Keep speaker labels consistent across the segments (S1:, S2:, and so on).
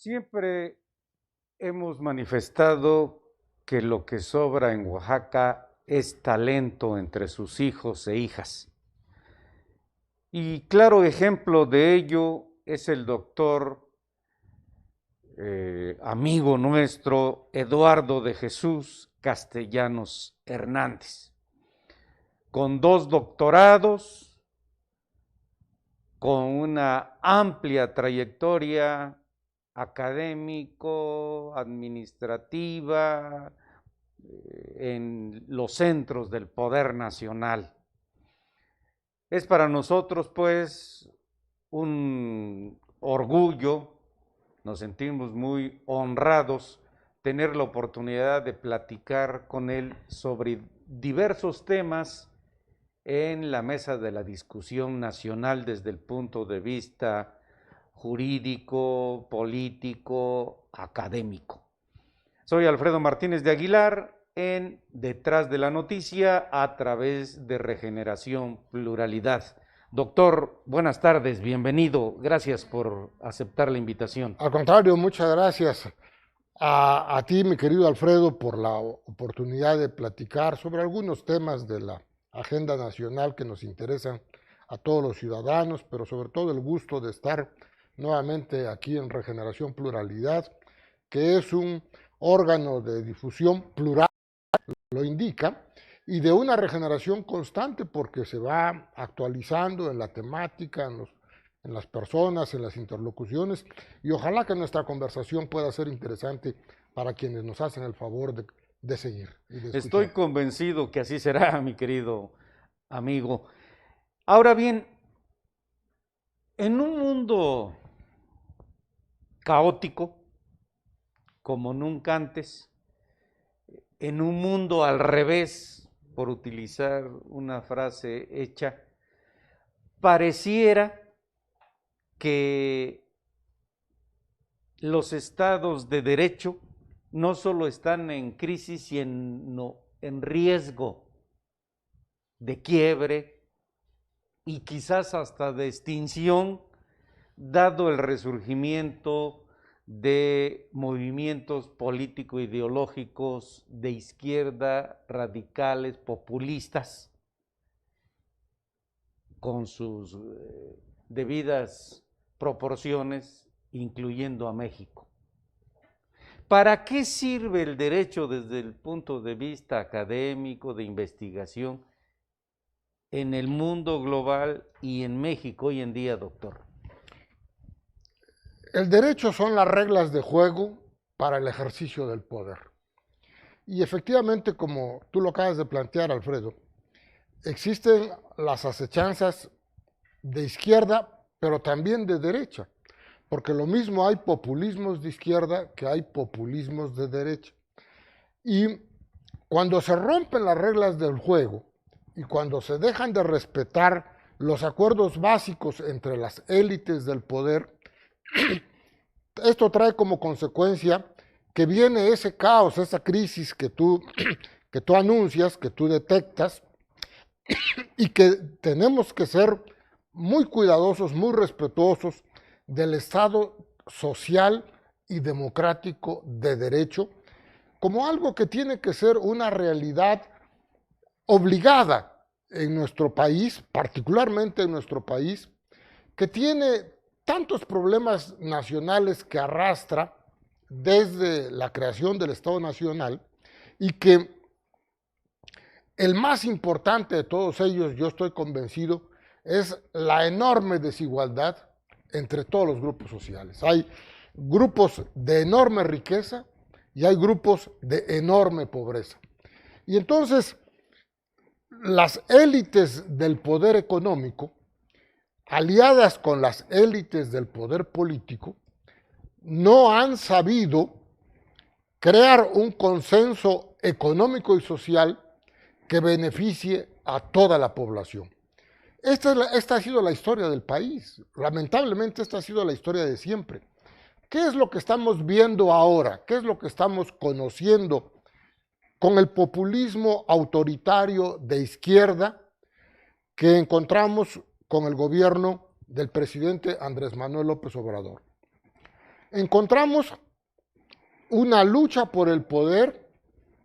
S1: Siempre hemos manifestado que lo que sobra en Oaxaca es talento entre sus hijos e hijas. Y claro ejemplo de ello es el doctor, amigo nuestro, Eduardo de Jesús Castellanos Hernández, con 2 doctorados, con una amplia trayectoria académico, administrativa, en los centros del poder nacional. Es para nosotros, pues, un orgullo, nos sentimos muy honrados tener la oportunidad de platicar con él sobre diversos temas en la mesa de la discusión nacional desde el punto de vista jurídico, político, académico. Soy Alfredo Martínez de Aguilar en Detrás de la Noticia a través de Regeneración Pluralidad. Doctor, buenas tardes, bienvenido, gracias por aceptar la invitación.
S2: Al contrario, muchas gracias a ti, mi querido Alfredo, por la oportunidad de platicar sobre algunos temas de la agenda nacional que nos interesan a todos los ciudadanos, pero sobre todo el gusto de estar nuevamente aquí en Regeneración Pluralidad, que es un órgano de difusión plural, lo indica, y de una regeneración constante porque se va actualizando en la temática, en las personas, en las interlocuciones, y ojalá que nuestra conversación pueda ser interesante para quienes nos hacen el favor de seguir y de escuchar.
S1: Estoy convencido que así será, mi querido amigo. Ahora bien, en un mundo caótico, como nunca antes, en un mundo al revés, por utilizar una frase hecha, pareciera que los estados de derecho no solo están en crisis, sino en riesgo de quiebre y quizás hasta de extinción, dado el resurgimiento de movimientos político-ideológicos de izquierda, radicales, populistas, con sus debidas proporciones, incluyendo a México. ¿Para qué sirve el derecho desde el punto de vista académico, de investigación, en el mundo global y en México hoy en día, doctor?
S2: El derecho son las reglas de juego para el ejercicio del poder. Y efectivamente, como tú lo acabas de plantear, Alfredo, existen las acechanzas de izquierda, pero también de derecha, porque lo mismo hay populismos de izquierda que hay populismos de derecha. Y cuando se rompen las reglas del juego y cuando se dejan de respetar los acuerdos básicos entre las élites del poder, esto trae como consecuencia que viene ese caos, esa crisis que tú anuncias, que tú detectas, y que tenemos que ser muy cuidadosos, muy respetuosos del Estado social y democrático de derecho, como algo que tiene que ser una realidad obligada en nuestro país, particularmente en nuestro país, que tiene tantos problemas nacionales que arrastra desde la creación del Estado Nacional y que el más importante de todos ellos, yo estoy convencido, es la enorme desigualdad entre todos los grupos sociales. Hay grupos de enorme riqueza y hay grupos de enorme pobreza. Y entonces, las élites del poder económico, aliadas con las élites del poder político, no han sabido crear un consenso económico y social que beneficie a toda la población. Esta ha sido la historia del país. Lamentablemente, esta ha sido la historia de siempre. ¿Qué es lo que estamos viendo ahora? ¿Qué es lo que estamos conociendo con el populismo autoritario de izquierda que encontramos con el gobierno del presidente Andrés Manuel López Obrador? encontramos una lucha por el poder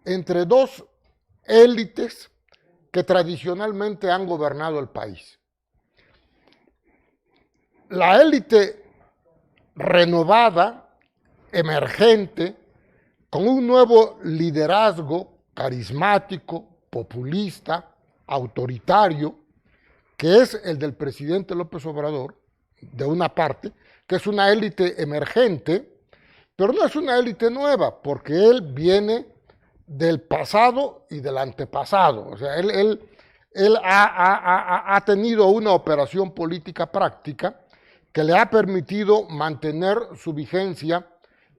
S2: entre dos élites que tradicionalmente han gobernado el país. La élite renovada, emergente, con un nuevo liderazgo carismático, populista, autoritario, que es el del presidente López Obrador, de una parte, que es una élite emergente, pero no es una élite nueva, porque él viene del pasado y del antepasado. O sea, él ha tenido una operación política práctica que le ha permitido mantener su vigencia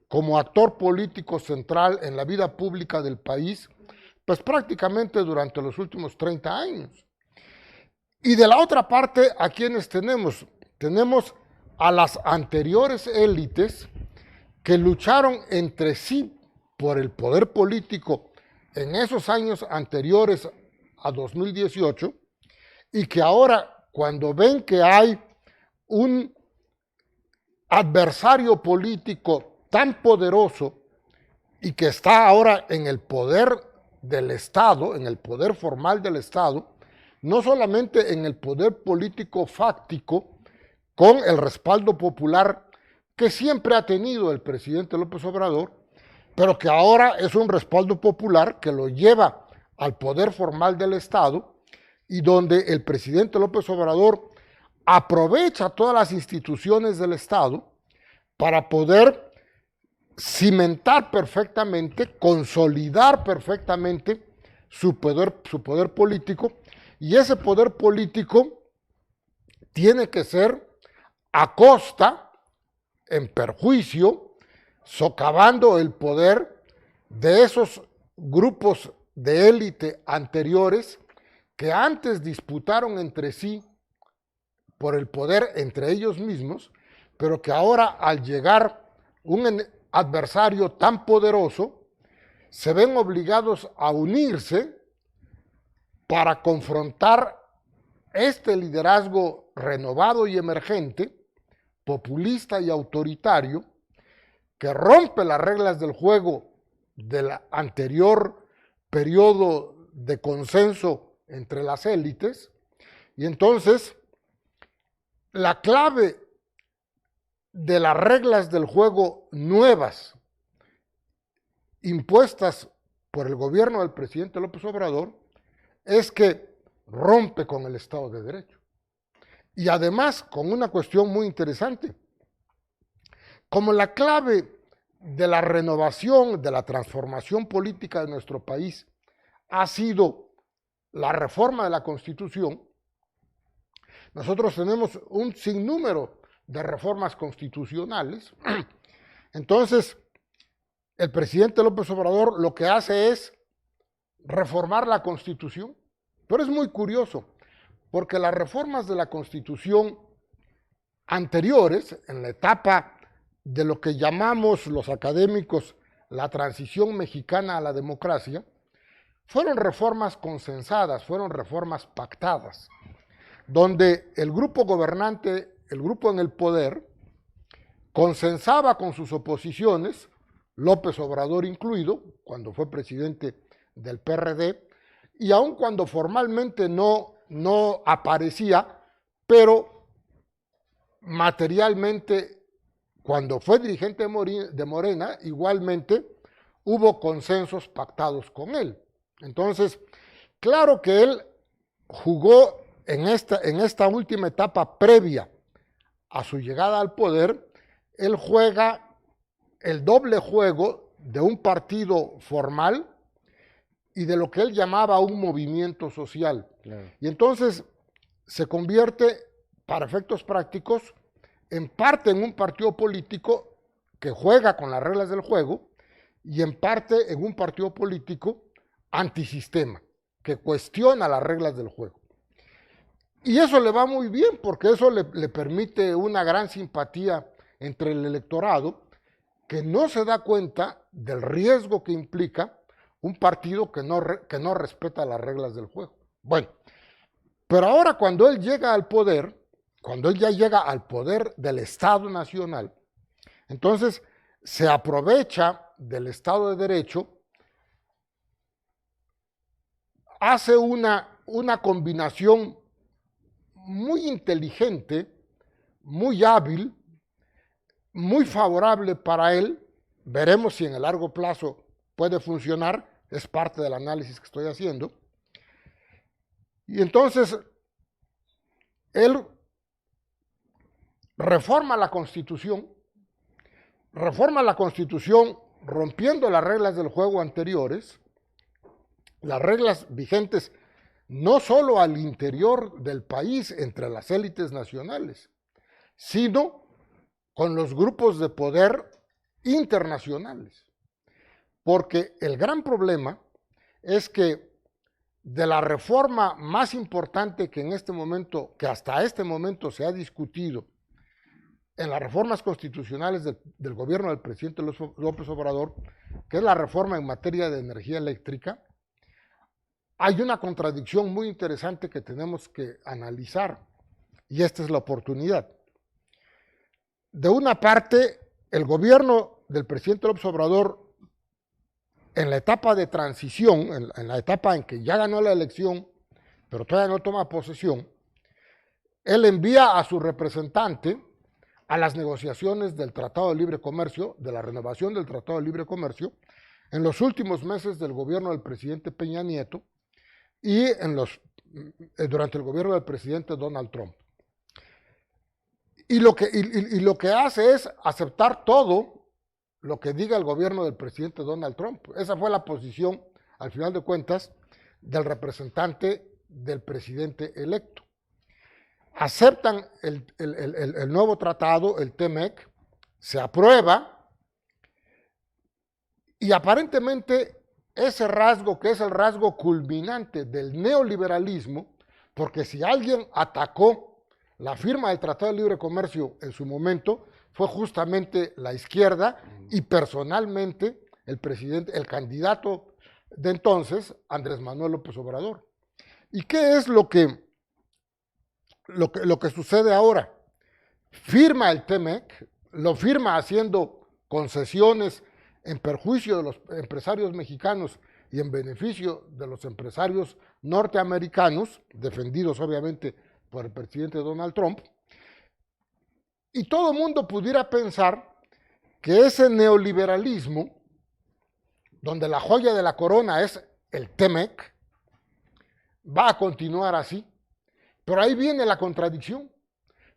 S2: como actor político central en la vida pública del país, pues prácticamente durante los últimos 30 años. Y de la otra parte, ¿a quiénes tenemos? Tenemos a las anteriores élites que lucharon entre sí por el poder político en esos años anteriores a 2018 y que ahora, cuando ven que hay un adversario político tan poderoso y que está ahora en el poder del Estado, en el poder formal del Estado, no solamente en el poder político fáctico, con el respaldo popular que siempre ha tenido el presidente López Obrador, pero que ahora es un respaldo popular que lo lleva al poder formal del Estado y donde el presidente López Obrador aprovecha todas las instituciones del Estado para poder cimentar perfectamente, consolidar perfectamente su poder político, y ese poder político tiene que ser a costa, en perjuicio, socavando el poder de esos grupos de élite anteriores que antes disputaron entre sí por el poder entre ellos mismos, pero que ahora, al llegar un adversario tan poderoso, se ven obligados a unirse para confrontar este liderazgo renovado y emergente, populista y autoritario, que rompe las reglas del juego del anterior periodo de consenso entre las élites. Y entonces, la clave de las reglas del juego nuevas impuestas por el gobierno del presidente López Obrador es que rompe con el Estado de Derecho. Y además con una cuestión muy interesante. Como la clave de la renovación, de la transformación política de nuestro país ha sido la reforma de la Constitución, nosotros tenemos un sinnúmero de reformas constitucionales. Entonces, el presidente López Obrador lo que hace es reformar la Constitución. Pero es muy curioso, porque las reformas de la Constitución anteriores, en la etapa de lo que llamamos los académicos la transición mexicana a la democracia, fueron reformas consensadas, fueron reformas pactadas, donde el grupo gobernante, el grupo en el poder, consensaba con sus oposiciones, López Obrador incluido, cuando fue presidente del PRD, y aun cuando formalmente no aparecía, pero materialmente, cuando fue dirigente de Morena, igualmente hubo consensos pactados con él. Entonces, claro que él jugó en esta última etapa previa a su llegada al poder, él juega el doble juego de un partido formal y de lo que él llamaba un movimiento social. Claro. Y entonces se convierte, para efectos prácticos, en parte en un partido político que juega con las reglas del juego y en parte en un partido político antisistema, que cuestiona las reglas del juego. Y eso le va muy bien, porque eso le permite una gran simpatía entre el electorado, que no se da cuenta del riesgo que implica un partido que no respeta las reglas del juego. Bueno, pero ahora cuando él llega al poder, cuando él ya llega al poder del Estado Nacional, Entonces, se aprovecha del Estado de Derecho, hace una combinación muy inteligente, muy hábil, muy favorable para él. Veremos si en el largo plazo puede funcionar, es parte del análisis que estoy haciendo. Y entonces, él reforma la Constitución rompiendo las reglas del juego anteriores, las reglas vigentes no solo al interior del país, entre las élites nacionales, sino con los grupos de poder internacionales. Porque el gran problema es que de la reforma más importante que hasta este momento se ha discutido en las reformas constitucionales del gobierno del presidente López Obrador, que es la reforma en materia de energía eléctrica, hay una contradicción muy interesante que tenemos que analizar, y esta es la oportunidad. De una parte, el gobierno del presidente López Obrador, en la etapa de transición, en la etapa en que ya ganó la elección, pero todavía no toma posesión, él envía a su representante a las negociaciones del Tratado de Libre Comercio, de la renovación del Tratado de Libre Comercio, en los últimos meses del gobierno del presidente Peña Nieto y durante el gobierno del presidente Donald Trump. Y lo que hace es aceptar todo lo que diga el gobierno del presidente Donald Trump. Esa fue la posición, al final de cuentas, del representante del presidente electo. Aceptan el nuevo tratado, el TEMEC, se aprueba, y aparentemente ese rasgo, que es el rasgo culminante del neoliberalismo, porque si alguien atacó la firma del Tratado de Libre Comercio en su momento, fue justamente la izquierda y personalmente el candidato de entonces, Andrés Manuel López Obrador. ¿Y qué es lo que sucede ahora? Firma el TEMEC, lo firma haciendo concesiones en perjuicio de los empresarios mexicanos y en beneficio de los empresarios norteamericanos, defendidos obviamente por el presidente Donald Trump, y todo el mundo pudiera pensar que ese neoliberalismo, donde la joya de la corona es el TEMEC, va a continuar así. Pero ahí viene la contradicción,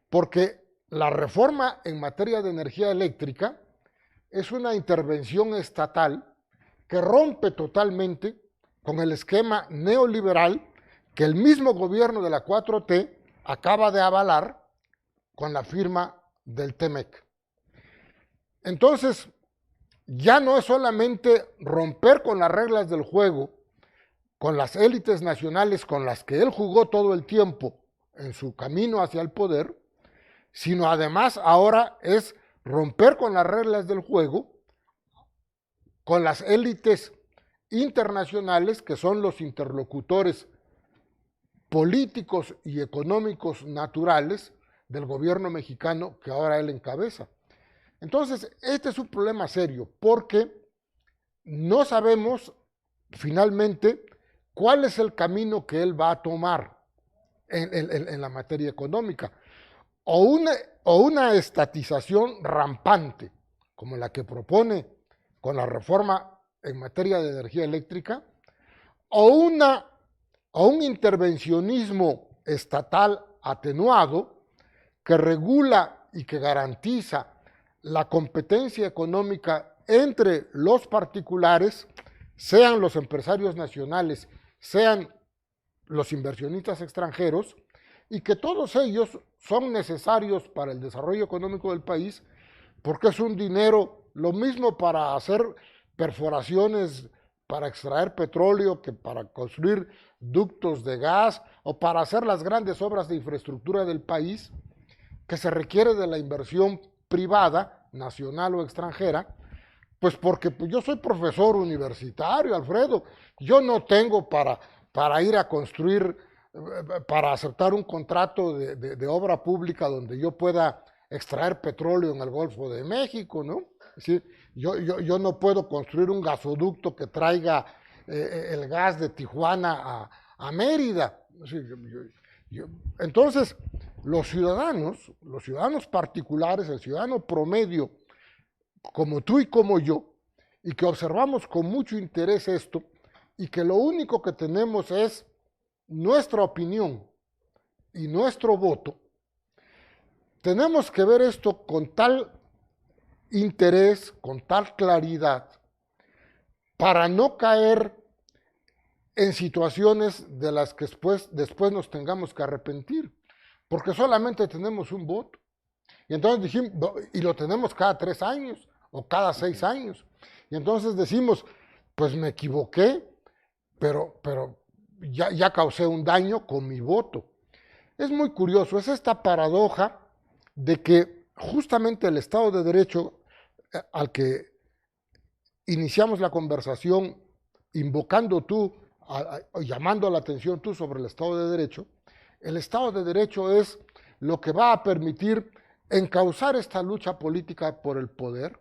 S2: porque la reforma en materia de energía eléctrica es una intervención estatal que rompe totalmente con el esquema neoliberal que el mismo gobierno de la 4T acaba de avalar con la firma del TEMEC. Entonces, ya no es solamente romper con las reglas del juego, con las élites nacionales con las que él jugó todo el tiempo en su camino hacia el poder, sino además ahora es romper con las reglas del juego con las élites internacionales, que son los interlocutores políticos y económicos naturales del gobierno mexicano que ahora él encabeza. Entonces, este es un problema serio, porque no sabemos finalmente cuál es el camino que él va a tomar en la materia económica. O una estatización rampante, como la que propone con la reforma en materia de energía eléctrica, o un intervencionismo estatal atenuado que regula y que garantiza la competencia económica entre los particulares, sean los empresarios nacionales, sean los inversionistas extranjeros, y que todos ellos son necesarios para el desarrollo económico del país, porque es un dinero, lo mismo para hacer perforaciones, para extraer petróleo, que para construir ductos de gas, o para hacer las grandes obras de infraestructura del país, que se requiere de la inversión privada, nacional o extranjera. Pues porque yo soy profesor universitario, Alfredo, yo no tengo para ir a construir, para aceptar un contrato de obra pública donde yo pueda extraer petróleo en el Golfo de México, ¿no? Sí, yo no puedo construir un gasoducto que traiga el gas de Tijuana a Mérida. Sí, entonces, los ciudadanos particulares, el ciudadano promedio, como tú y como yo, y que observamos con mucho interés esto, y que lo único que tenemos es nuestra opinión y nuestro voto, tenemos que ver esto con tal interés, con tal claridad, para no caer en situaciones de las que después nos tengamos que arrepentir, porque solamente tenemos un voto. Y entonces dijimos, y lo tenemos cada 3 años o cada 6 años. Y entonces decimos, pues me equivoqué, pero ya causé un daño con mi voto. Es muy curioso, es esta paradoja de que justamente el Estado de Derecho al que iniciamos la conversación invocando tú, llamando la atención tú sobre el Estado de Derecho, el Estado de Derecho es lo que va a permitir encauzar esta lucha política por el poder,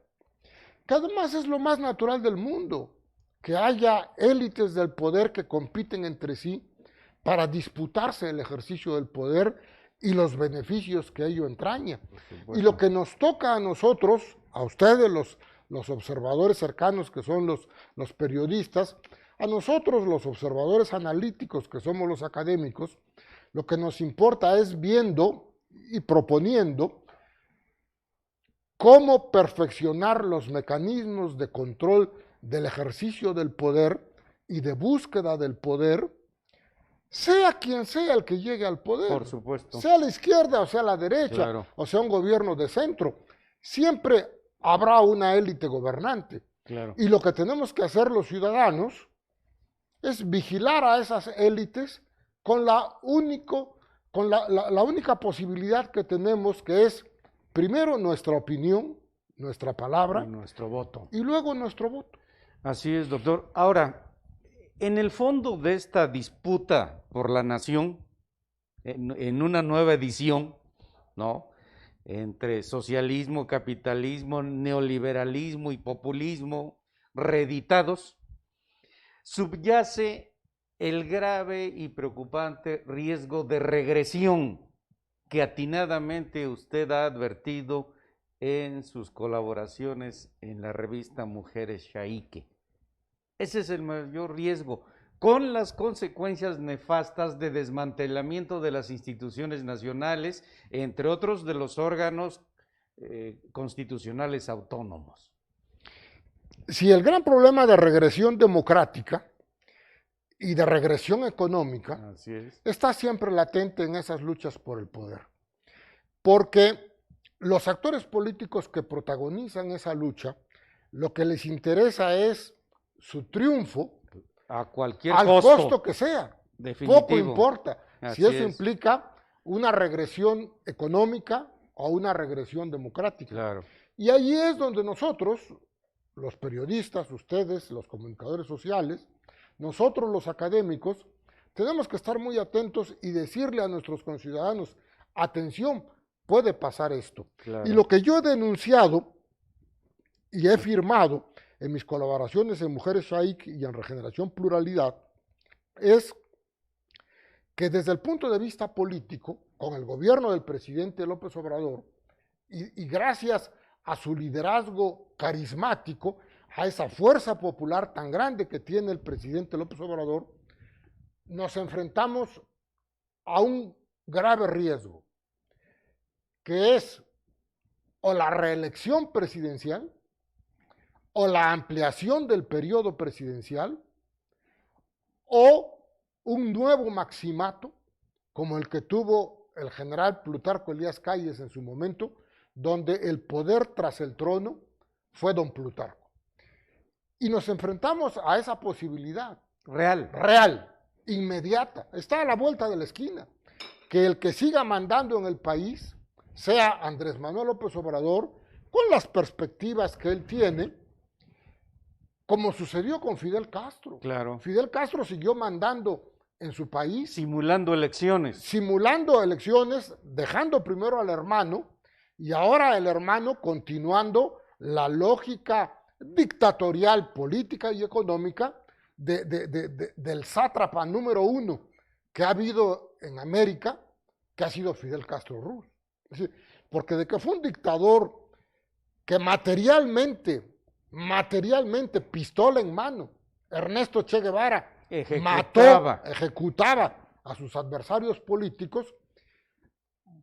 S2: que además es lo más natural del mundo, que haya élites del poder que compiten entre sí para disputarse el ejercicio del poder y los beneficios que ello entraña. Y lo que nos toca a nosotros, a ustedes los observadores cercanos que son los periodistas, a nosotros los observadores analíticos que somos los académicos, lo que nos importa es viendo y proponiendo cómo perfeccionar los mecanismos de control del ejercicio del poder y de búsqueda del poder, sea quien sea el que llegue al poder.
S1: Por supuesto.
S2: Sea la izquierda o sea la derecha, claro, o sea un gobierno de centro. Siempre habrá una élite gobernante.
S1: Claro.
S2: Y lo que tenemos que hacer los ciudadanos es vigilar a esas élites con la única posibilidad que tenemos, que es primero nuestra opinión, nuestra palabra,
S1: y nuestro voto.
S2: Y luego nuestro voto.
S1: Así es, doctor. Ahora, en el fondo de esta disputa por la nación, en una nueva edición, ¿no?, entre socialismo, capitalismo, neoliberalismo y populismo reeditados, subyace el grave y preocupante riesgo de regresión que atinadamente usted ha advertido en sus colaboraciones en la revista Mujeres Chaique. Ese es el mayor riesgo, con las consecuencias nefastas de desmantelamiento de las instituciones nacionales, entre otros de los órganos constitucionales autónomos.
S2: Si el gran problema de regresión democrática y de regresión económica está siempre latente en esas luchas por el poder, porque los actores políticos que protagonizan esa lucha, lo que les interesa es su triunfo
S1: a cualquier
S2: al costo que sea.
S1: Definitivo.
S2: Poco importa
S1: Así
S2: si eso
S1: es.
S2: implica una regresión económica o una regresión democrática.
S1: Claro.
S2: Y ahí es donde nosotros, los periodistas, ustedes, los comunicadores sociales, nosotros los académicos, tenemos que estar muy atentos y decirle a nuestros conciudadanos, atención, puede pasar esto.
S1: Claro.
S2: Y lo que yo he denunciado y he firmado en mis colaboraciones en Mujeres Chaique y en Regeneración Pluralidad, es que desde el punto de vista político, con el gobierno del presidente López Obrador, y gracias a su liderazgo carismático, a esa fuerza popular tan grande que tiene el presidente López Obrador, nos enfrentamos a un grave riesgo, que es o la reelección presidencial, o la ampliación del periodo presidencial, o un nuevo maximato, como el que tuvo el general Plutarco Elías Calles en su momento, donde el poder tras el trono fue don Plutarco. Y nos enfrentamos a esa posibilidad. Real, inmediata. Está a la vuelta de la esquina. Que el que siga mandando en el país sea Andrés Manuel López Obrador, con las perspectivas que él tiene, como sucedió con Fidel Castro.
S1: Claro.
S2: Fidel Castro siguió mandando en su país.
S1: Simulando elecciones.
S2: Dejando primero al hermano, y ahora el hermano continuando la lógica dictatorial, política y económica del sátrapa número uno que ha habido en América, que ha sido Fidel Castro Ruz. Es decir, porque de que fue un dictador que materialmente, pistola en mano, Ernesto Che Guevara ejecutaba a sus adversarios políticos,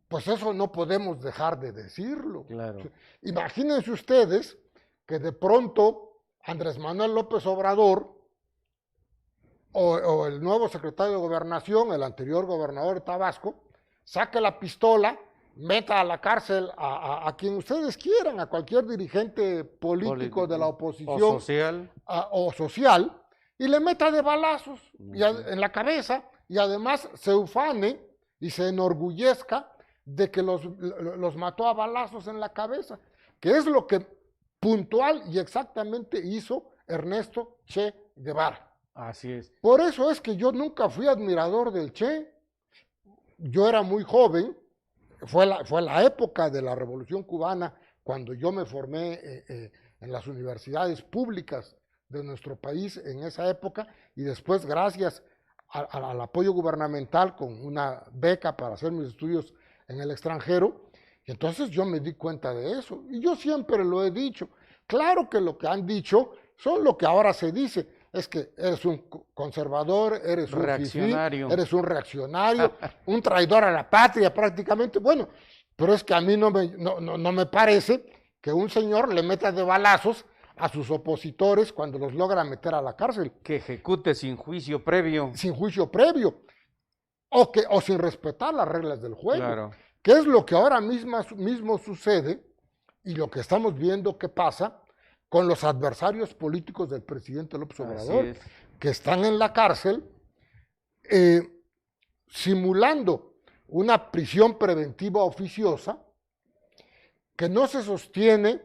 S2: pues eso no podemos dejar de decirlo.
S1: Claro.
S2: Imagínense ustedes que de pronto Andrés Manuel López Obrador o el nuevo secretario de Gobernación, el anterior gobernador de Tabasco, saque la pistola, meta a la cárcel a quien ustedes quieran, a cualquier dirigente político de la oposición o social, y le meta de balazos en la cabeza, y además se ufane y se enorgullezca de que los mató a balazos en la cabeza, que es lo que puntual y exactamente hizo Ernesto Che Guevara.
S1: Así es.
S2: Por eso es que yo nunca fui admirador del Che. Yo era muy joven, fue la época de la Revolución Cubana, cuando yo me formé en las universidades públicas de nuestro país en esa época, y después, gracias al apoyo gubernamental, con una beca para hacer mis estudios en el extranjero, entonces yo me di cuenta de eso. Y yo siempre lo he dicho. Claro que lo que han dicho son lo que ahora se dice. Es que eres un conservador, eres un
S1: reaccionario,
S2: fifí, eres un reaccionario, un traidor a la patria prácticamente. Bueno, pero es que a mí no me parece que un señor le meta de balazos a sus opositores cuando los logra meter a la cárcel.
S1: Que ejecute sin juicio previo.
S2: Sin juicio previo. O sin respetar las reglas del juego.
S1: Claro.
S2: Que es lo que ahora mismo sucede y lo que estamos viendo que pasa con los adversarios políticos del presidente López Obrador, que están en la cárcel simulando una prisión preventiva oficiosa que no se sostiene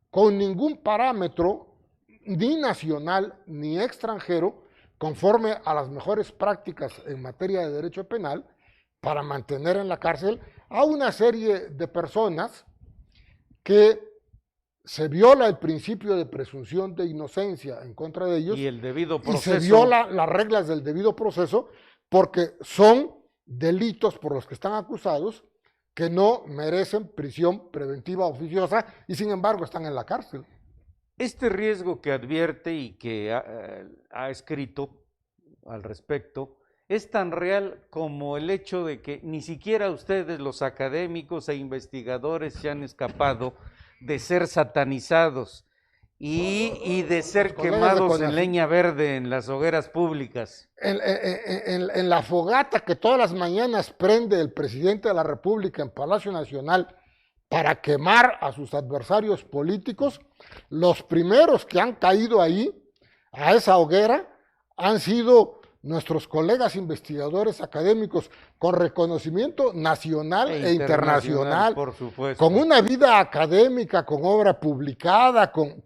S2: con ningún parámetro ni nacional ni extranjero conforme a las mejores prácticas en materia de derecho penal, para mantener en la cárcel a una serie de personas que se viola el principio de presunción de inocencia en contra de ellos,
S1: y el debido proceso,
S2: y se viola las reglas del debido proceso, porque son delitos por los que están acusados que no merecen prisión preventiva oficiosa y sin embargo están en la cárcel.
S1: Este riesgo que advierte y que ha escrito al respecto es tan real como el hecho de que ni siquiera ustedes, los académicos e investigadores, se han escapado de ser satanizados y de ser quemados en leña verde en las hogueras públicas.
S2: En la fogata que todas las mañanas prende el presidente de la República en Palacio Nacional para quemar a sus adversarios políticos, los primeros que han caído ahí, a esa hoguera, han sido nuestros colegas investigadores académicos con reconocimiento nacional e internacional,
S1: por supuesto,
S2: con una vida académica, con obra publicada, con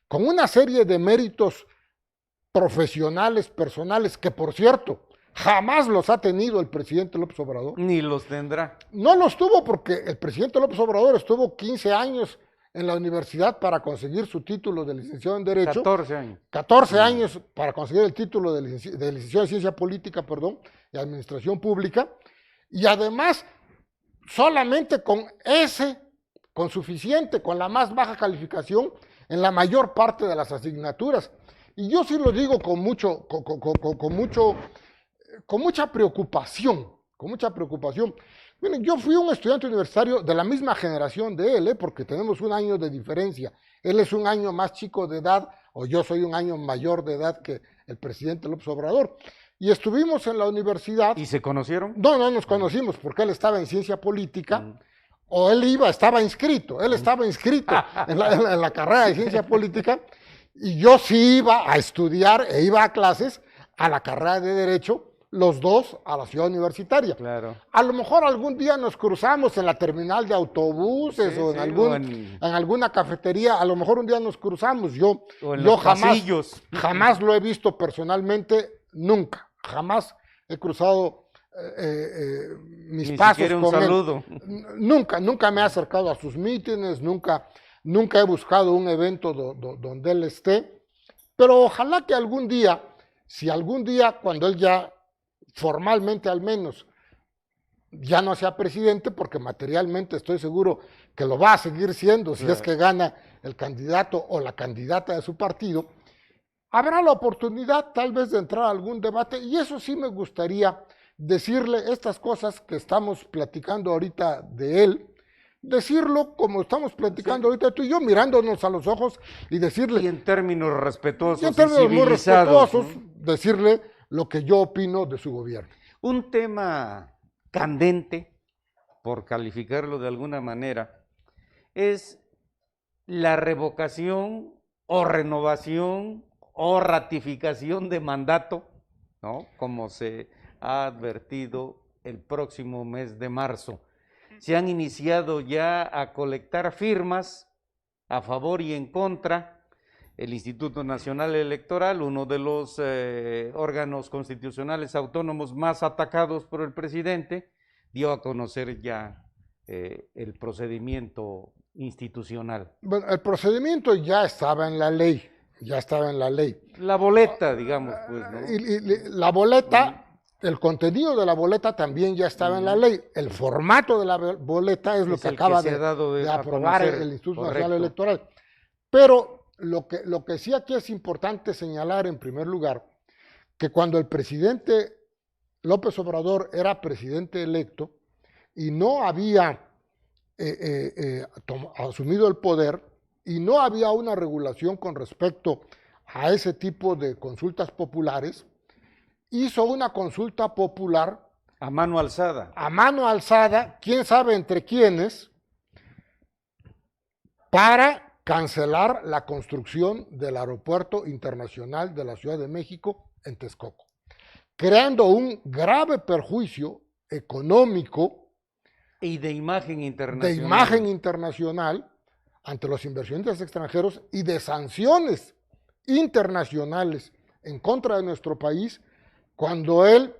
S2: una serie de méritos profesionales, personales, que por cierto, jamás los ha tenido el presidente López Obrador.
S1: Ni los tendrá.
S2: No los tuvo porque el presidente López Obrador estuvo 15 años en la universidad para conseguir su título de licenciado en Derecho.
S1: 14 años.
S2: 14 años para conseguir el título de licenciado en Ciencia Política, y Administración Pública. Y además, solamente con suficiente, con la más baja calificación en la mayor parte de las asignaturas. Y yo sí lo digo con mucha preocupación, Miren, yo fui un estudiante universitario de la misma generación de él, porque tenemos un año de diferencia. Él es un año más chico de edad, o yo soy un año mayor de edad que el presidente López Obrador. Y estuvimos en la universidad.
S1: ¿Y se conocieron?
S2: No nos conocimos, porque él estaba en ciencia política, o estaba inscrito en la carrera de ciencia política, y yo sí iba a estudiar e iba a clases a la carrera de Derecho, los dos a la ciudad universitaria.
S1: Claro.
S2: A lo mejor algún día nos cruzamos en la terminal de autobuses o en alguna cafetería, a lo mejor un día nos cruzamos. Yo jamás lo he visto personalmente, nunca. Jamás he cruzado mis
S1: Ni
S2: pasos
S1: siquiera un
S2: con él.
S1: saludo.
S2: Nunca me he acercado a sus mítines, nunca he buscado un evento donde él esté, pero ojalá que algún día, si algún día, cuando él ya formalmente al menos ya no sea presidente, porque materialmente estoy seguro que lo va a seguir siendo si es que gana el candidato o la candidata de su partido, habrá la oportunidad tal vez de entrar a algún debate, y eso sí me gustaría decirle estas cosas que estamos platicando ahorita de él, decirlo como estamos platicando ahorita tú y yo, mirándonos a los ojos y decirle...
S1: Y en términos respetuosos
S2: y en términos muy
S1: civilizados,
S2: respetuosos,
S1: ¿no?
S2: decirle lo que yo opino de su gobierno.
S1: Un tema candente, por calificarlo de alguna manera, es la revocación o renovación o ratificación de mandato, ¿no? Como se ha advertido el próximo mes de marzo. Se han iniciado ya a colectar firmas a favor y en contra. El Instituto Nacional Electoral, uno de los órganos constitucionales autónomos más atacados por el presidente, dio a conocer ya el procedimiento institucional.
S2: Bueno, el procedimiento ya estaba en la ley,
S1: La boleta, digamos, pues, ¿no?
S2: Y la boleta, el contenido de la boleta también ya estaba en la ley. El formato de la boleta es lo que acaba de aprobar el Instituto Nacional Electoral. Pero lo que sí aquí es importante señalar en primer lugar, que cuando el presidente López Obrador era presidente electo y no había asumido el poder y no había una regulación con respecto a ese tipo de consultas populares, hizo una consulta popular
S1: a mano alzada,
S2: quién sabe entre quiénes, para cancelar la construcción del Aeropuerto Internacional de la Ciudad de México en Texcoco, creando un grave perjuicio económico
S1: y de imagen internacional
S2: ante los inversionistas extranjeros y de sanciones internacionales en contra de nuestro país, cuando él,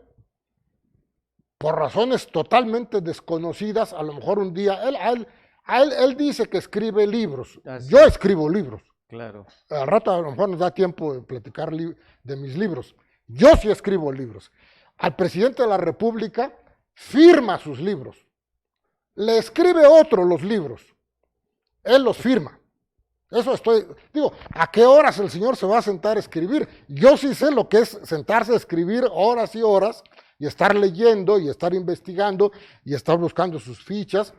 S2: por razones totalmente desconocidas, a lo mejor un día, él dice que escribe libros. Yo escribo libros.
S1: Claro.
S2: Al rato a lo mejor nos da tiempo de platicar de mis libros. Yo sí escribo libros. Al presidente de la República firma sus libros. Le escribe otro los libros. Él los firma. Eso digo, ¿a qué horas el señor se va a sentar a escribir? Yo sí sé lo que es sentarse a escribir horas y horas y estar leyendo y estar investigando y estar buscando sus fichas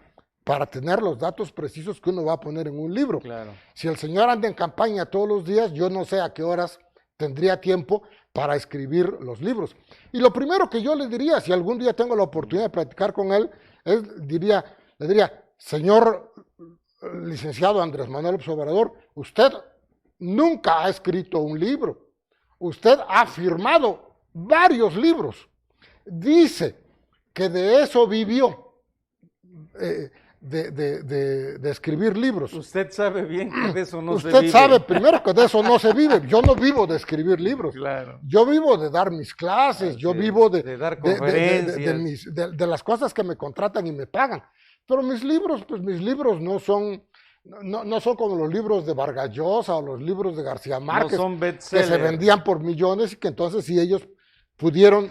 S2: para tener los datos precisos que uno va a poner en un libro.
S1: Claro.
S2: Si el señor anda en campaña todos los días, yo no sé a qué horas tendría tiempo para escribir los libros. Y lo primero que yo le diría, si algún día tengo la oportunidad de platicar con él, le diría, señor licenciado Andrés Manuel López Obrador, usted nunca ha escrito un libro, usted ha firmado varios libros, dice que de eso vivió, de escribir libros.
S1: Usted sabe bien que de eso no se vive.
S2: Usted sabe primero que de eso no se vive. Yo no vivo de escribir libros.
S1: Claro.
S2: Yo vivo de dar mis clases, yo vivo
S1: de dar conferencias,
S2: de las cosas que me contratan y me pagan. Pero mis libros, pues mis libros no son como los libros de Vargas Llosa o los libros de García Márquez,
S1: no son
S2: que se vendían por millones y que entonces sí ellos pudieron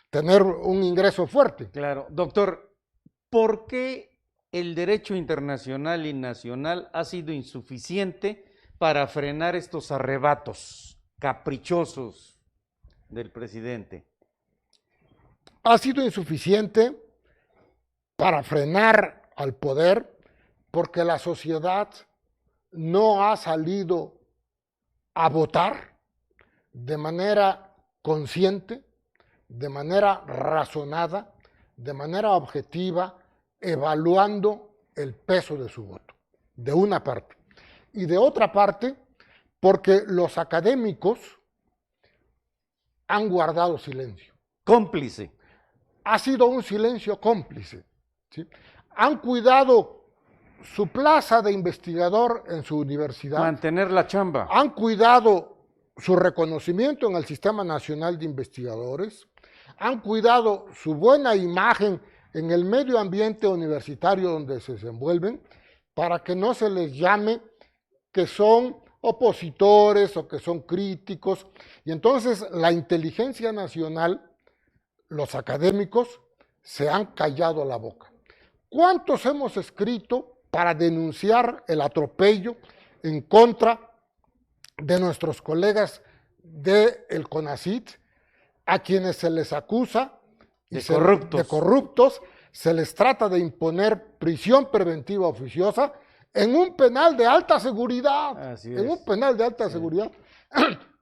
S2: tener un ingreso fuerte.
S1: Claro. Doctor, ¿por qué el derecho internacional y nacional ha sido insuficiente para frenar estos arrebatos caprichosos del presidente?
S2: Ha sido insuficiente para frenar al poder porque la sociedad no ha salido a votar de manera consciente, de manera razonada, de manera objetiva, evaluando el peso de su voto, de una parte. Y de otra parte, porque los académicos han guardado silencio.
S1: Cómplice.
S2: Ha sido un silencio cómplice, ¿sí? Han cuidado su plaza de investigador en su universidad.
S1: Mantener la chamba.
S2: Han cuidado su reconocimiento en el Sistema Nacional de Investigadores. han cuidado su buena imagen en el medio ambiente universitario donde se desenvuelven, para que no se les llame que son opositores o que son críticos. Y entonces la inteligencia nacional, los académicos, se han callado la boca. ¿Cuántos hemos escrito para denunciar el atropello en contra de nuestros colegas del CONACYT, a quienes se les acusa de corruptos, se les trata de imponer prisión preventiva oficiosa en un penal de alta seguridad? En un penal de alta seguridad.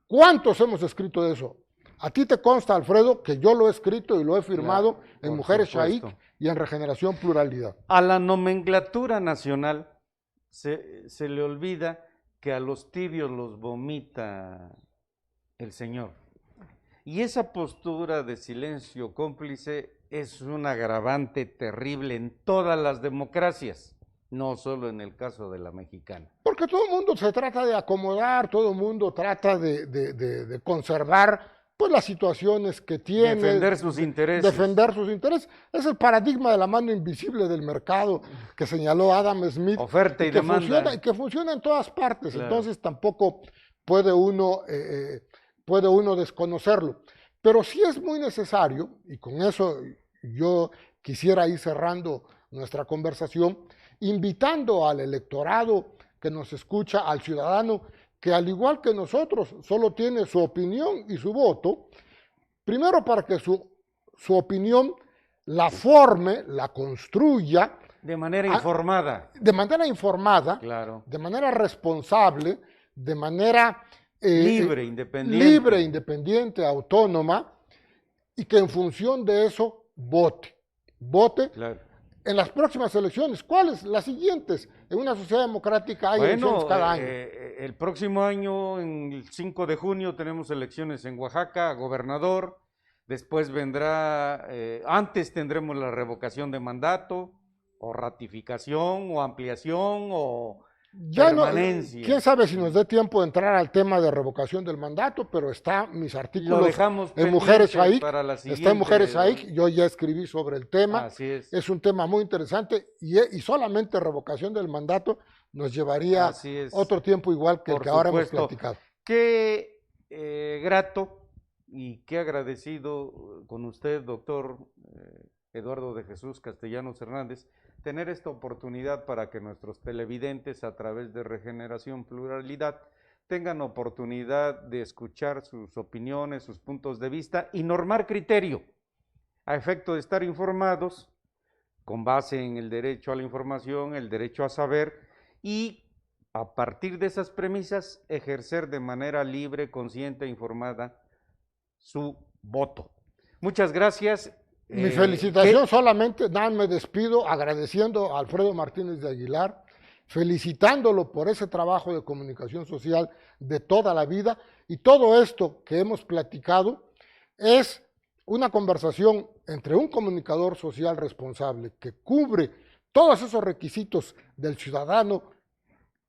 S2: ¿Cuántos hemos escrito de eso? A ti te consta, Alfredo, que yo lo he escrito y lo he firmado en Mujeres Shaikh y en Regeneración Pluralidad.
S1: A la nomenclatura nacional se le olvida que a los tibios los vomita el Señor. Y esa postura de silencio cómplice es un agravante terrible en todas las democracias, no solo en el caso de la mexicana.
S2: Porque todo el mundo se trata de acomodar, todo el mundo trata de conservar pues las situaciones que tiene.
S1: Defender sus intereses.
S2: Defender sus intereses. Es el paradigma de la mano invisible del mercado que señaló Adam Smith.
S1: Oferta y demanda.
S2: Y que funciona en todas partes. Claro. Entonces tampoco puede uno desconocerlo. Pero sí es muy necesario, y con eso yo quisiera ir cerrando nuestra conversación, invitando al electorado que nos escucha, al ciudadano que al igual que nosotros solo tiene su opinión y su voto, primero para que su opinión la forme, la construya.
S1: De manera informada.
S2: De manera informada,
S1: claro.
S2: De manera responsable, de manera
S1: libre, independiente,
S2: autónoma, y que en función de eso vote. Claro. En las próximas elecciones. ¿Cuáles? Las siguientes. En una sociedad democrática hay elecciones cada año.
S1: El próximo año, en el 5 de junio, tenemos elecciones en Oaxaca, gobernador. Después vendrá, antes tendremos la revocación de mandato, o ratificación, o ampliación, o permanencia.
S2: Quién sabe si nos dé tiempo de entrar al tema de revocación del mandato, pero está mis artículos
S1: lo dejamos
S2: en Mujeres Shaikh.
S1: Está
S2: en Mujeres Shaikh, yo ya escribí sobre el tema.
S1: Así es.
S2: Es un tema muy interesante y solamente revocación del mandato nos llevaría otro tiempo igual que el que ahora hemos platicado.
S1: Qué grato y qué agradecido con usted, doctor Eduardo de Jesús Castellanos Hernández, tener esta oportunidad para que nuestros televidentes a través de Regeneración Pluralidad tengan oportunidad de escuchar sus opiniones, sus puntos de vista y normar criterio a efecto de estar informados con base en el derecho a la información, el derecho a saber y a partir de esas premisas ejercer de manera libre, consciente e informada su voto. Muchas gracias.
S2: Mi felicitación solamente, me despido agradeciendo a Alfredo Martínez de Aguilar, felicitándolo por ese trabajo de comunicación social de toda la vida, y todo esto que hemos platicado es una conversación entre un comunicador social responsable que cubre todos esos requisitos del ciudadano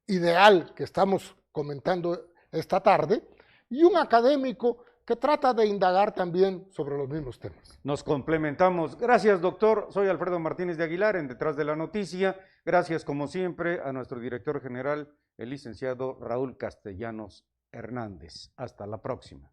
S2: ideal que estamos comentando esta tarde y un académico que trata de indagar también sobre los mismos temas.
S1: Nos complementamos. Gracias, doctor. Soy Alfredo Martínez de Aguilar, en Detrás de la Noticia. Gracias, como siempre, a nuestro director general, el licenciado Raúl Castellanos Hernández. Hasta la próxima.